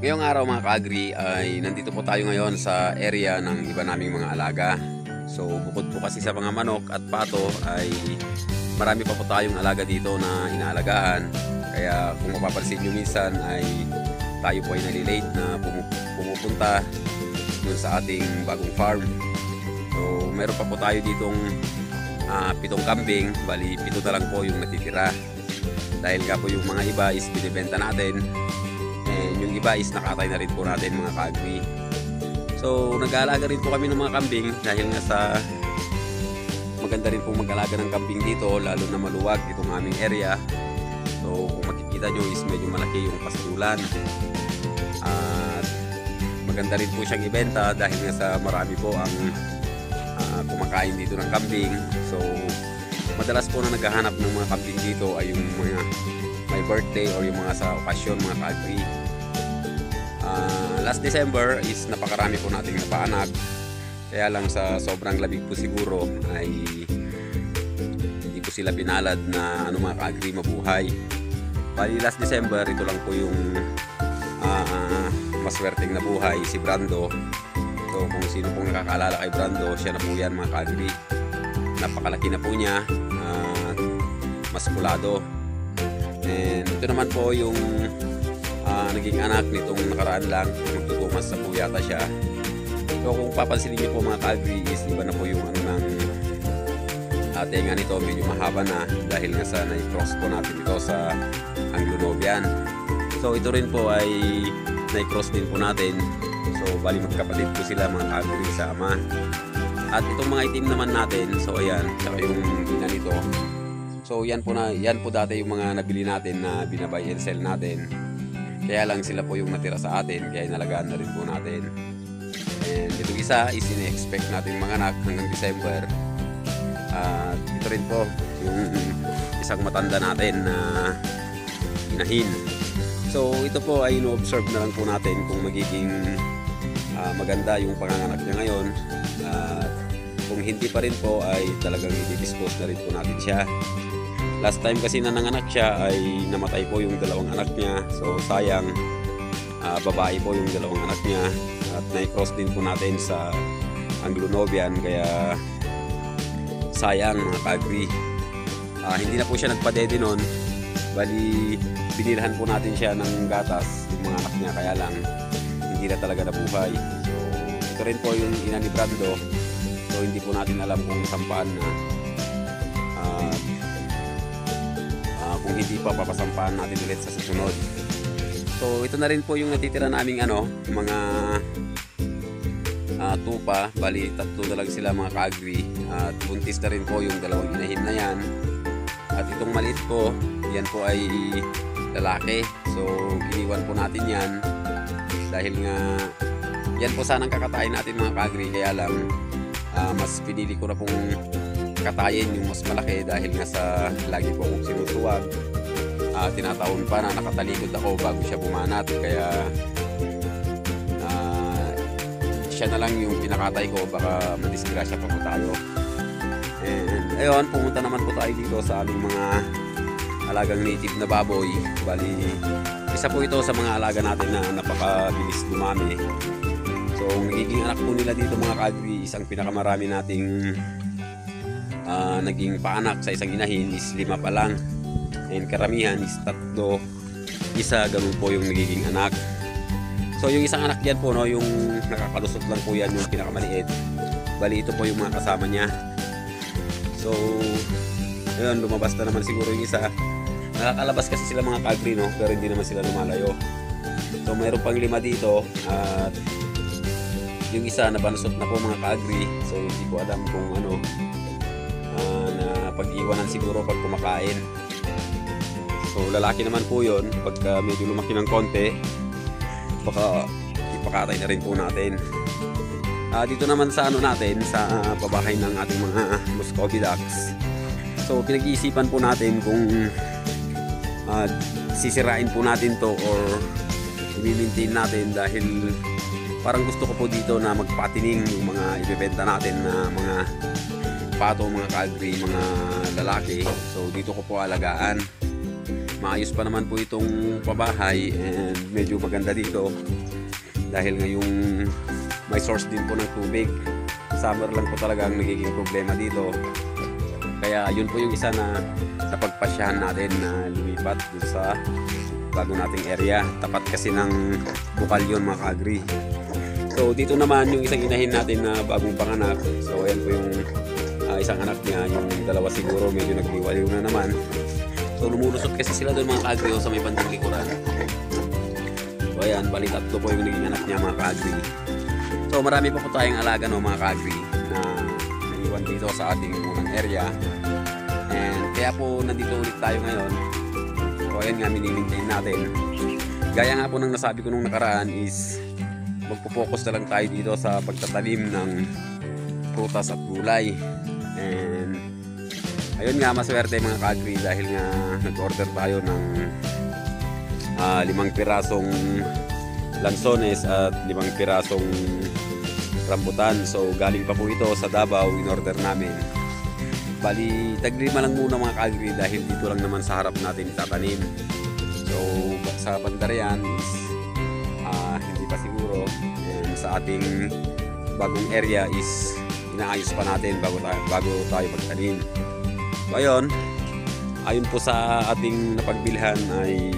Ngayong araw mga ka-agri ay nandito po tayo ngayon sa area ng iba naming mga alaga. So bukod po kasi sa mga manok at pato ay marami pa po tayong alaga dito na inaalagaan. Kaya kung mapapansin nyo minsan ay tayo po ay nalilate na pumupunta dun sa ating bagong farm. So meron pa po tayo ditong 7 kambing, bali 7 na lang po yung natitira. Dahil nga po yung mga iba is binibenta natin. And yung iba is nakatay na rin po natin mga ka-agri. So nag-aalaga rin po kami ng mga kambing dahil nga sa maganda rin po mag-alaga ng kambing dito, lalo na maluwag itong aming area. So kung makikita nyo is medyo malaki yung pastulan. At maganda rin po siyang ibenta dahil nga sa marami po ang kumakain dito ng kambing. So madalas po na naghahanap ng mga kambing dito ay yung mga may birthday or yung mga sa okasyon mga ka-agri. Last December is napakarami po nating napaanak. Kaya lang sa sobrang lamig po siguro ay hindi po sila pinalad na mga ka-agri mabuhay. Bali last December ito lang po yung maswerteng nabuhay, si Brando. So kung sino pong nakakaalala kay Brando, siya na po yan mga ka-agri. Napakalaki na po niya, maskulado. And ito naman po yung naging anak nitong nakaraan lang, magtutumas na po yata siya. So kung papansinin niyo po mga ka-agri is iba na po yung ng tenga nito, medyo mahaba na dahil nga sa na-cross po natin ito sa Anglo-Nubian. So ito rin po ay na-cross din po natin. So bali magkapatid po sila mga ka-agri sa ama. At itong mga itim naman natin, so ayan, saka yung ina nito. So yan po dati yung mga nabili natin na binabay and sell natin. Kaya lang sila po yung natira sa atin, kaya inalagaan na rin po natin. And itong isa is in-expect natin mga anak hanggang December. At ito rin po yung isang matanda natin na inahin. So ito po ay ino-observe na lang po natin kung magiging maganda yung panganganak niya ngayon. Kung hindi pa rin po ay talagang i-dispose na rin po natin siya. Last time kasi na nanganak siya ay namatay po yung 2 anak niya. So sayang, babae po yung 2 anak niya. At na-cross din po natin sa Anglo-Nubian, kaya sayang mga ka-agri. Hindi na po siya nagpadede nun. Bali binilhan po natin siya ng gatas yung mga anak niya, kaya lang hindi na talaga nabuhay. So ito rin po yung ina ni Brando. So hindi po natin alam kung sampaan na. Kung hindi pa, papasampahan natin ulit sa susunod. So ito na rin po yung natitira naming mga tupa. Bali 3 na lang sila mga ka-agri. At buntis na rin po yung 2 inahin na yan. At itong maliit po, yan po ay lalaki. So iniwan po natin yan dahil nga yan po sanang kakatayin natin mga ka-agri. Kaya lang mas pinili ko na pong katayin yung mas malaki dahil nga sa lagi po akong sinusuwag. Tinataon pa na nakatalikod ako bago siya bumanat, kaya siya na lang yung pinakatay ko, baka madisgrasya pa po tayo. And ayun, pumunta naman po tayo dito sa aming mga alagang native na baboy. Bali isa po ito sa mga alaga natin na napakabilis dumami. So nagiging anak po nila dito mga ka-agri, isang pinakamarami nating naging paanak sa isang inahin is 5 pa lang. And karamihan is 3, isa ganun po yung nagiging anak. So yung isang anak dyan po, yung nakakalusot lang po yan, yung pinakamaliit. Bali ito po yung mga kasama niya. So ayun, lumabas na naman siguro yung isa. Nakakalabas kasi sila mga ka-agri, pero hindi naman sila lumalayo. So mayroon pang 5 dito. At yung isa nabanusot na po mga ka-agri. So hindi ko alam kung na pag-iwanan siguro pag kumakain. So lalaki naman po yun. Pagka medyo lumaki ng konti, baka ipakatay na rin po natin. Dito naman sa natin, sa pabahay ng ating mga Muscovy ducks. So pinag-iisipan po natin kung sisirain po natin to or i-maintain natin, dahil parang gusto ko po dito na magpatining yung mga ibebenta natin na mga pato mga ka-agri, mga lalaki. So dito ko po alagaan. maayos pa naman po itong pabahay and medyo maganda dito dahil ngayong may source din po ng tubig. Summer lang po talaga ang nagiging problema dito, kaya yun po yung isa na napagpasyahan natin na lumipat dun sa bago nating area. Tapat kasi ng bukal yun mga ka-agri. So dito naman yung isang inahin natin na bagong panganak. So ayan po yung isang anak niya, yung dalawa siguro medyo nagliwaliw na naman. So lumulusot kasi sila doon mga ka-agri sa may bandang likuran. So ayan, bali tatlo po yung naging anak niya mga ka-agri. So marami pa po tayong alaga no mga ka-agri na naiwan dito sa ating unang area. And kaya po nandito ulit tayo ngayon. So ayan nga, mini-maintain natin. Gaya nga po ng nasabi ko nung nakaraan is magpo-focus na lang tayo dito sa pagtatanim ng prutas at gulay. And ayun nga, maswerte mga ka-agri dahil nga nag-order tayo ng 5 pirasong lansones at 5 pirasong rambutan. So galing pa po ito sa Davao, in-order namin. Bali, taglima lang muna mga ka-agri dahil dito lang naman sa harap natin itatanim. So sa Bandarean is hindi pa siguro. And sa ating bagong area is inaayos pa natin bago tayo magtanim. So ayun po sa ating napagbilhan ay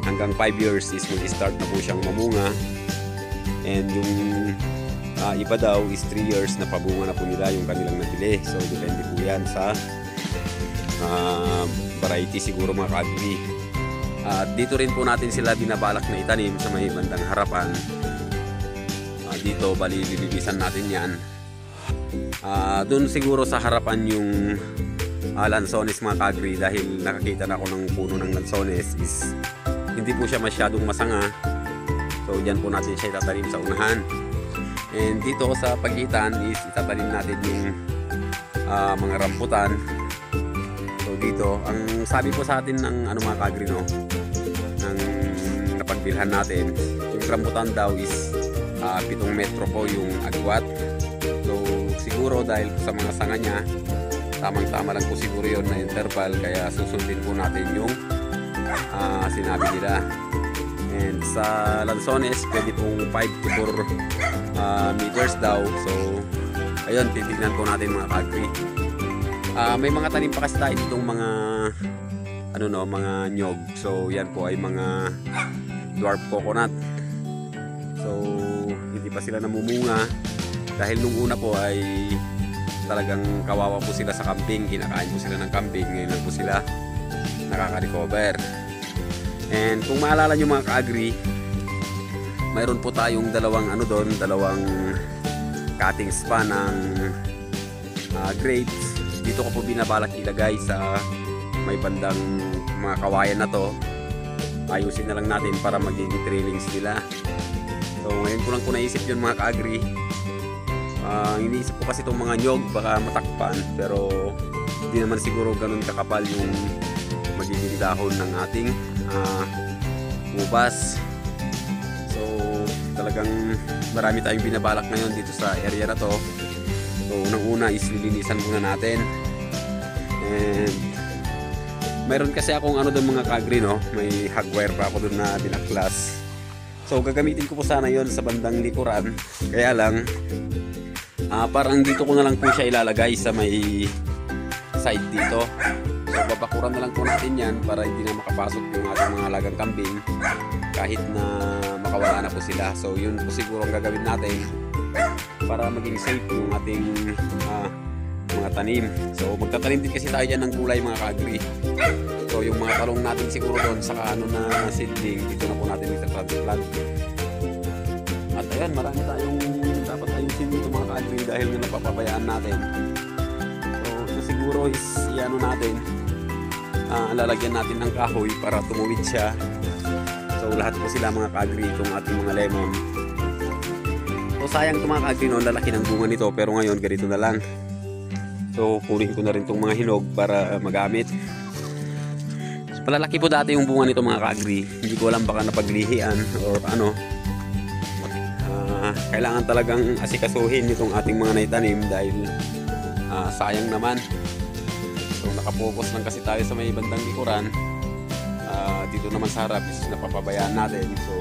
hanggang 5 years is mag-start na po siyang mamunga. And yung iba daw is 3 years na pabunga na po nila yung kanilang nabili. So depende po yan sa variety siguro mga ka-agri. At dito rin po natin sila binabalak na itanim sa may bandang harapan. Dito bali lilinisan natin yan. Doon siguro sa harapan yung lansones mga ka-agri, dahil nakakita na ako ng puno ng lansones is hindi po siya masyadong masanga. So dyan po natin siya itatanim sa unahan. And dito sa pagitan is itatanim natin yung mga rambutan. So dito, ang sabi po sa atin ng mga ka-agri no, ng napagbilhan natin, yung rambutan daw is 7 metro po yung agwat. So siguro dahil sa mga sanga niya, tamang-tama lang po siguro yun na interval, kaya susundin po natin yung sinabi nila. And sa lansones, pwede pong 5 to 4 meters daw. So ayun, titignan po natin mga ka-agri. May mga tanim pa kasi tayo ditong mga mga nyog. So yan po ay mga dwarf coconut. So hindi pa sila namumunga dahil nung una po ay talagang kawawa po sila sa kambing, kinakain po sila ng kambing. Ngayon lang po sila nakaka-recover. And kung maalala nyo mga ka-agri, mayroon po tayong dalawang cuttings pa ng grapes. Dito ko po binabalak ilagay sa may bandang mga kawayan na to. Ayusin na lang natin para maging trailings nila. So ngayon ko lang po naisip yun mga ka-agri. Iniisip ko kasi itong mga nyog baka matakpan, pero hindi naman siguro ganun kakapal yung magiging dahon ng ating ubas. So talagang marami tayong binabalak ngayon dito sa area na to. So unang-una is lilinisan muna natin. And mayroon kasi akong doon mga ka-agri no, may hagwire pa ako doon na binaklas. So gagamitin ko po sana yon sa bandang likuran. Kaya lang parang dito ko na lang po siya ilalagay sa may side dito. So babakuran na lang po natin yan para hindi na makapasok yung ating mga alagang kambing kahit na makawala na po sila. So yun po siguro ang gagawin natin para maging safe yung ating mga tanim. So magtatanim din kasi tayo dyan ng gulay mga ka-agri. So yung mga talong natin siguro doon sa na seedling, dito na po natin i-transplant. At ayan, marami tayong dapat ayusin dito mga ka-agri dahil nga napapabayaan natin. So ito siguro is natin, lalagyan natin ng kahoy para tumuwid siya. So lahat po sila mga ka-agri, itong ating mga lemon. So sayang itong mga ka-agri no, lalaki ng bunga nito, pero ngayon ganito na lang. So kunin ko na rin itong mga hinog para magamit. So palalaki po dati yung bunga nito mga ka-agri. Hindi ko alam baka napaglihian or ano. Kailangan talagang asikasuhin itong ating mga naitanim dahil sayang naman. So nakapokus lang kasi tayo sa may bandang likuran. dito naman sa harap is napapabayaan natin. So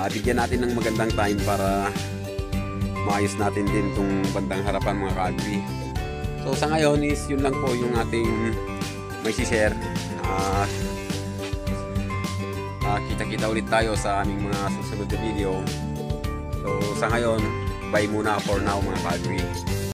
bigyan natin ng magandang time para maayos natin din itong bandang harapan mga ka-agri. So sa ngayon is yun lang po yung ating may share. Kita-kita ulit tayo sa aming mga susunod na video. So sa ngayon, bye muna for now mga ka-agri.